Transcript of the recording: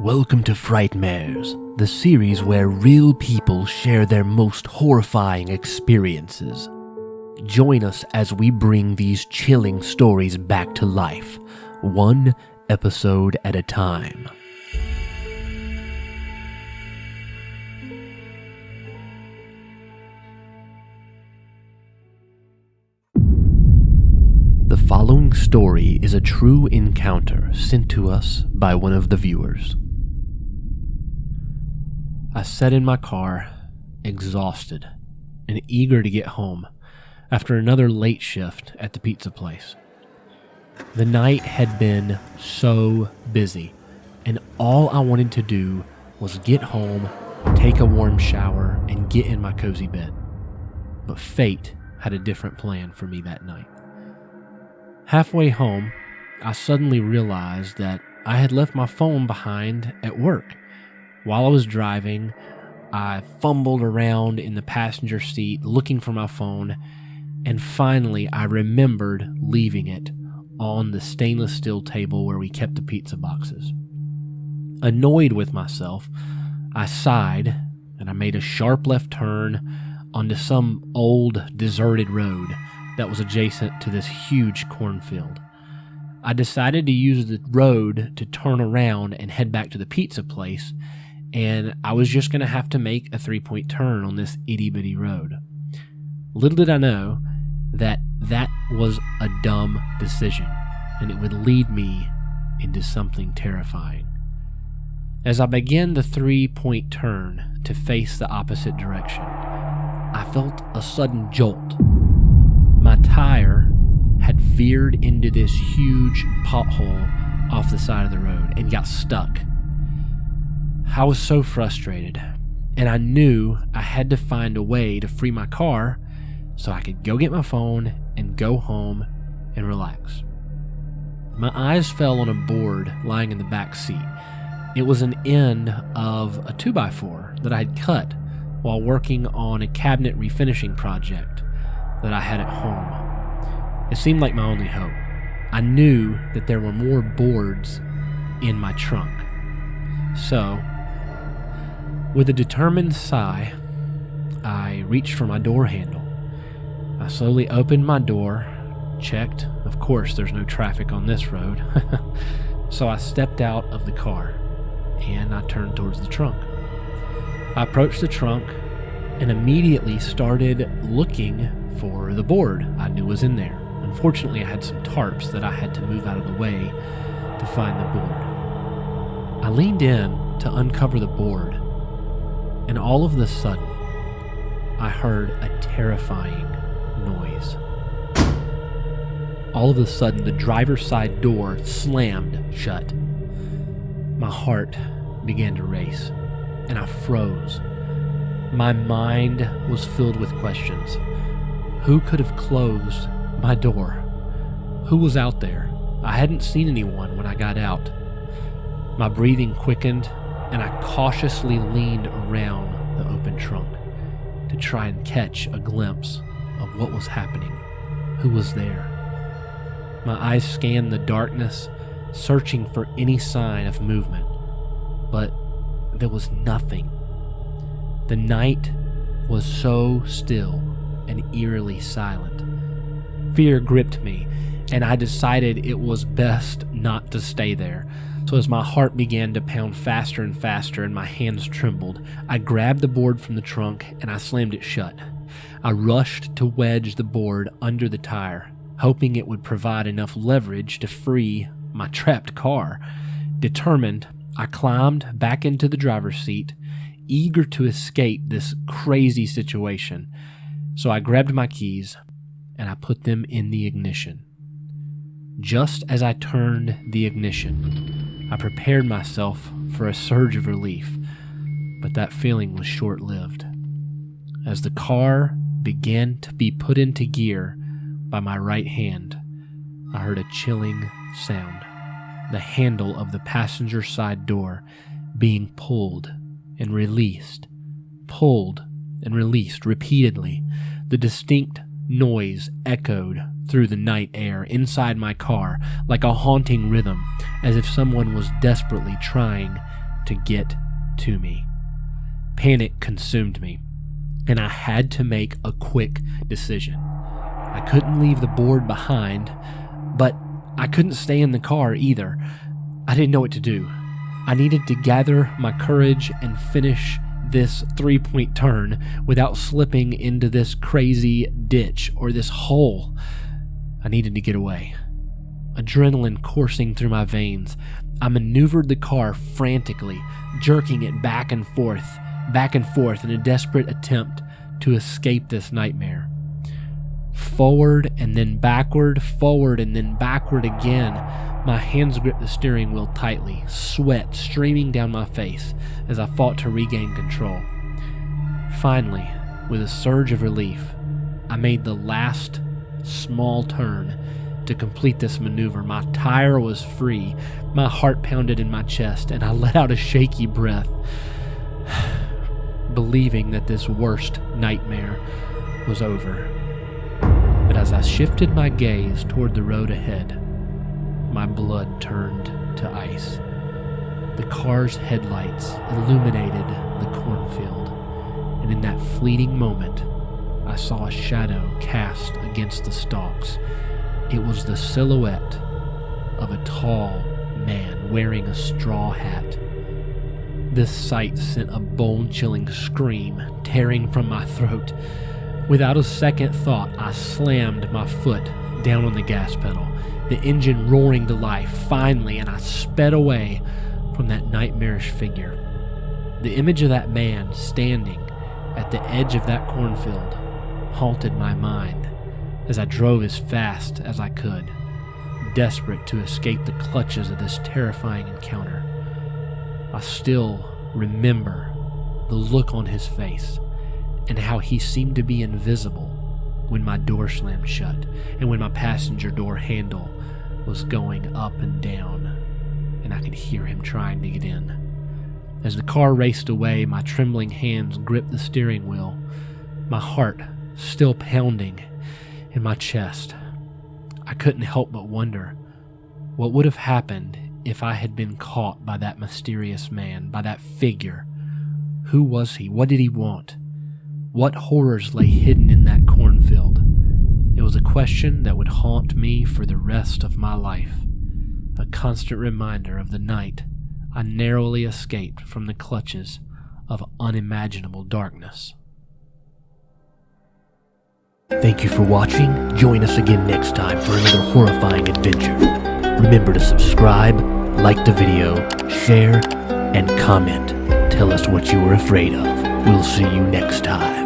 Welcome to Frightmares, the series where real people share their most horrifying experiences. Join us as we bring these chilling stories back to life, one episode at a time. The following story is a true encounter sent to us by one of the viewers. I sat in my car, exhausted and eager to get home after another late shift at the pizza place. The night had been so busy, and all I wanted to do was get home, take a warm shower, and get in my cozy bed. But fate had a different plan for me that night. Halfway home, I suddenly realized that I had left my phone behind at work. While I was driving, I fumbled around in the passenger seat looking for my phone, and finally I remembered leaving it on the stainless steel table where we kept the pizza boxes. Annoyed with myself, I sighed and I made a sharp left turn onto some old deserted road that was adjacent to this huge cornfield. I decided to use the road to turn around and head back to the pizza place, and I was just going to have to make a 3-point turn on this itty-bitty road. Little did I know that that was a dumb decision, and it would lead me into something terrifying. As I began the 3-point turn to face the opposite direction, I felt a sudden jolt. My tire had veered into this huge pothole off the side of the road and got stuck. I was so frustrated, and I knew I had to find a way to free my car so I could go get my phone and go home and relax. My eyes fell on a board lying in the back seat. It was an end of a 2x4 that I had cut while working on a cabinet refinishing project that I had at home. It seemed like my only hope. I knew that there were more boards in my trunk. So, with a determined sigh, I reached for my door handle. I slowly opened my door, checked. Of course, there's no traffic on this road. So I stepped out of the car, and I turned towards the trunk. I approached the trunk and immediately started looking for the board I knew was in there. Unfortunately, I had some tarps that I had to move out of the way to find the board. I leaned in to uncover the board, and all of a sudden, I heard a terrifying noise. All of a sudden, the driver's side door slammed shut. My heart began to race, and I froze. My mind was filled with questions. Who could have closed my door? Who was out there? I hadn't seen anyone when I got out. My breathing quickened, and I cautiously leaned around the open trunk to try and catch a glimpse of what was happening. Who was there? My eyes scanned the darkness, searching for any sign of movement, but there was nothing. The night was so still and eerily silent. Fear gripped me, and I decided it was best not to stay there. So as my heart began to pound faster and faster and my hands trembled, I grabbed the board from the trunk and I slammed it shut. I rushed to wedge the board under the tire, hoping it would provide enough leverage to free my trapped car. Determined, I climbed back into the driver's seat, eager to escape this crazy situation. So I grabbed my keys and I put them in the ignition. Just as I turned the ignition, I prepared myself for a surge of relief, but that feeling was short-lived. As the car began to be put into gear by my right hand, I heard a chilling sound. The handle of the passenger side door being pulled and released, pulled and released repeatedly. The distinct noise echoed through the night air inside my car like a haunting rhythm, as if someone was desperately trying to get to me. Panic consumed me, and I had to make a quick decision. I couldn't leave the board behind, but I couldn't stay in the car either. I didn't know what to do. I needed to gather my courage and finish this 3-point turn without slipping into this crazy ditch or this hole. I needed to get away. Adrenaline coursing through my veins, I maneuvered the car frantically, jerking it back and forth in a desperate attempt to escape this nightmare. Forward and then backward, forward and then backward again. My hands gripped the steering wheel tightly, sweat streaming down my face as I fought to regain control. Finally, with a surge of relief, I made the last small turn to complete this maneuver. My tire was free, my heart pounded in my chest, and I let out a shaky breath, believing that this worst nightmare was over. But as I shifted my gaze toward the road ahead, my blood turned to ice. The car's headlights illuminated the cornfield, and in that fleeting moment, I saw a shadow cast against the stalks. It was the silhouette of a tall man wearing a straw hat. This sight sent a bone-chilling scream tearing from my throat. Without a second thought, I slammed my foot down on the gas pedal, the engine roaring to life finally, and I sped away from that nightmarish figure. The image of that man standing at the edge of that cornfield haunted my mind as I drove as fast as I could, desperate to escape the clutches of this terrifying encounter. I still remember the look on his face and how he seemed to be invisible when my door slammed shut and when my passenger door handle was going up and down, and I could hear him trying to get in. As the car raced away, my trembling hands gripped the steering wheel, my heart still pounding in my chest. I couldn't help but wonder what would have happened if I had been caught by that mysterious man, by that figure. Who was he? What did he want? What horrors lay hidden in that cornfield? It was a question that would haunt me for the rest of my life, a constant reminder of the night I narrowly escaped from the clutches of unimaginable darkness. Thank you for watching. Join us again next time for another horrifying adventure. Remember to subscribe, like the video, share, and comment. Tell us what you were afraid of. We'll see you next time.